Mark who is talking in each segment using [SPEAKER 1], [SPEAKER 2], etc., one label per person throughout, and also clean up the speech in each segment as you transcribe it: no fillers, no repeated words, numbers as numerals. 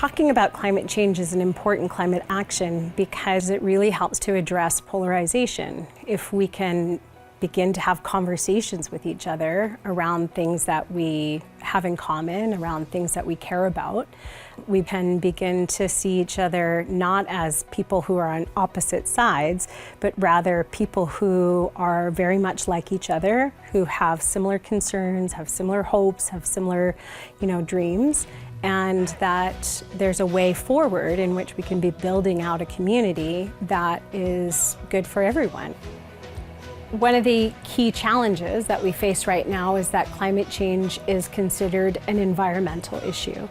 [SPEAKER 1] Talking about climate change is an important climate action because it really helps to address polarization. If we can begin to have conversations with each other around things that we have in common, around things that we care about, we can begin to see each other not as people who are on opposite sides, but rather people who are very much like each other, who have similar concerns, have similar hopes, have similar, dreams, and that there's a way forward in which we can be building out a community that is good for everyone. One of the key challenges that we face right now is that climate change is considered an environmental issue.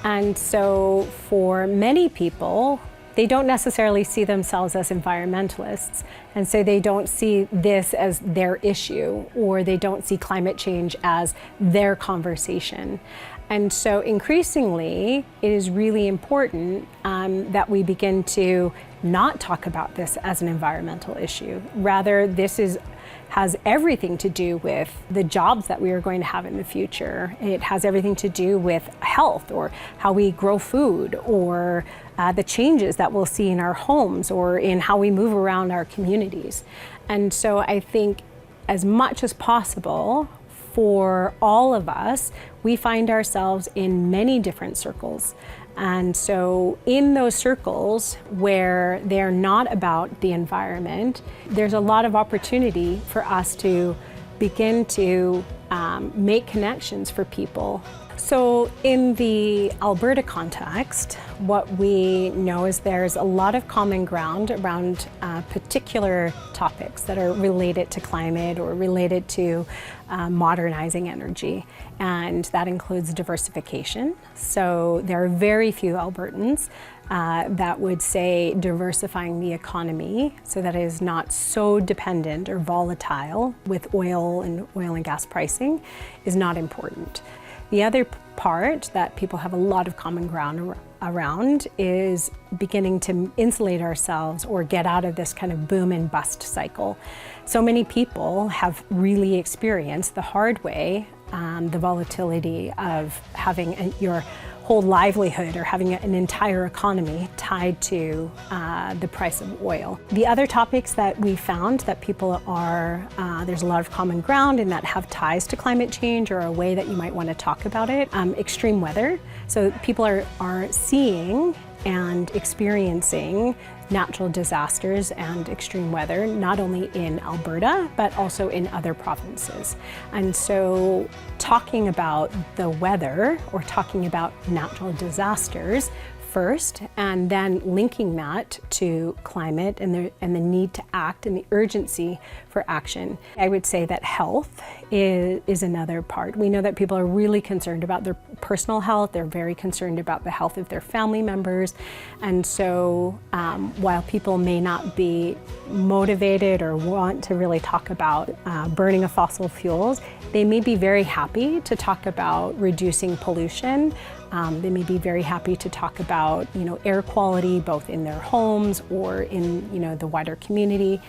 [SPEAKER 1] And so for many people, they don't necessarily see themselves as environmentalists. And so they don't see this as their issue, or they don't see climate change as their conversation. And so increasingly, it is really important that we begin to not talk about this as an environmental issue. Rather, this has everything to do with the jobs that we are going to have in the future. It has everything to do with health, or how we grow food, or the changes that we'll see in our homes, or in how we move around our communities. And so I think as much as possible, for all of us, we find ourselves in many different circles. And so in those circles where they're not about the environment, there's a lot of opportunity for us to begin to make connections for people. So in the Alberta context, what we know is there's a lot of common ground around particular topics that are related to climate or related to modernizing energy. And that includes diversification. So there are very few Albertans that would say diversifying the economy so that it is not so dependent or volatile with oil and gas pricing is not important. The other part that people have a lot of common ground around is beginning to insulate ourselves or get out of this kind of boom and bust cycle. So many people have really experienced the hard way the volatility of having your whole livelihood or having an entire economy tied to the price of oil. The other topics that we found that people are, there's a lot of common ground and that have ties to climate change, or a way that you might want to talk about it, extreme weather. So people are seeing and experiencing natural disasters and extreme weather, not only in Alberta, but also in other provinces. And so talking about the weather or talking about natural disasters first, and then linking that to climate and the need to act and the urgency for action. I would say that health is another part. We know that people are really concerned about their personal health. They're very concerned about the health of their family members. And so while people may not be motivated or want to really talk about burning of fossil fuels, they may be very happy to talk about reducing pollution. They may be very happy to talk about, air quality, both in their homes or in, the wider community.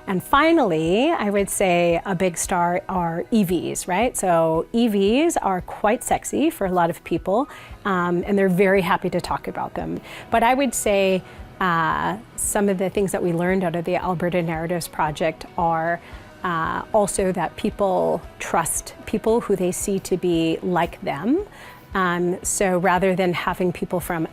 [SPEAKER 1] And finally, I would say a big star are EVs, right? So EVs are quite sexy for a lot of people, and they're very happy to talk about them. But I would say some of the things that we learned out of the Alberta Narratives Project are also that people trust people who they see to be like them. So rather than having people from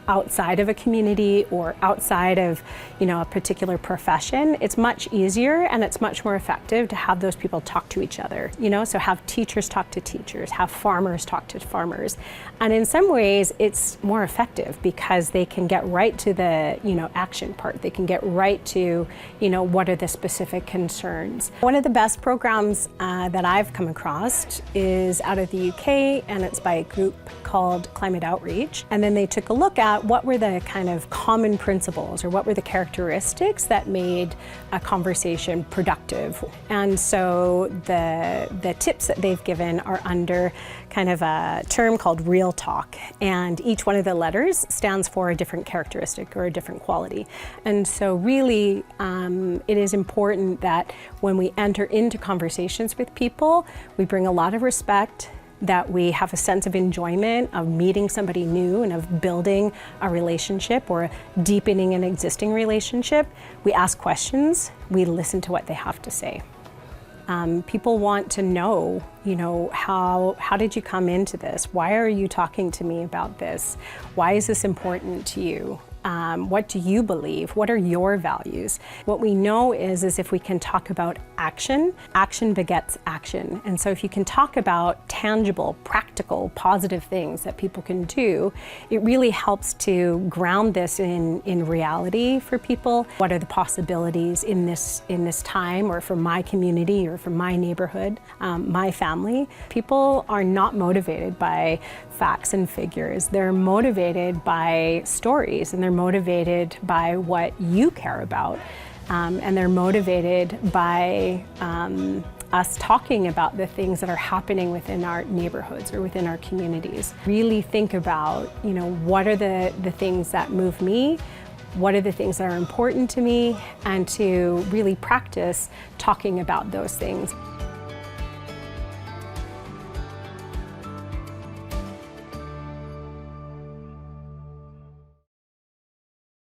[SPEAKER 1] outside of a community or outside of, a particular profession, it's much easier and it's much more effective to have those people talk to each other, so have teachers talk to teachers, have farmers talk to farmers. And in some ways it's more effective because they can get right to the, action part. They can get right to, what are the specific concerns. One of the best programs that I've come across is out of the UK, and it's by a group called Climate Outreach. And then they took a look at what were the kind of common principles, or what were the characteristics that made a conversation productive. And so the tips that they've given are under kind of a term called real talk. And each one of the letters stands for a different characteristic or a different quality. And so really, it is important that when we enter into conversations with people, we bring a lot of respect, that we have a sense of enjoyment of meeting somebody new and of building a relationship or deepening an existing relationship. We ask questions, we listen to what they have to say. People want to know, how did you come into this? Why are you talking to me about this? Why is this important to you? What do you believe? What are your values? What we know is if we can talk about action, action begets action. And so if you can talk about tangible, practical, positive things that people can do, it really helps to ground this in reality for people. What are the possibilities in this time, or for my community, or for my neighborhood, my family? People are not motivated by facts and figures. They're motivated by stories, and they're motivated by what you care about, and they're motivated by us talking about the things that are happening within our neighborhoods or within our communities. Really think about, what are the things that move me, what are the things that are important to me, and to really practice talking about those things.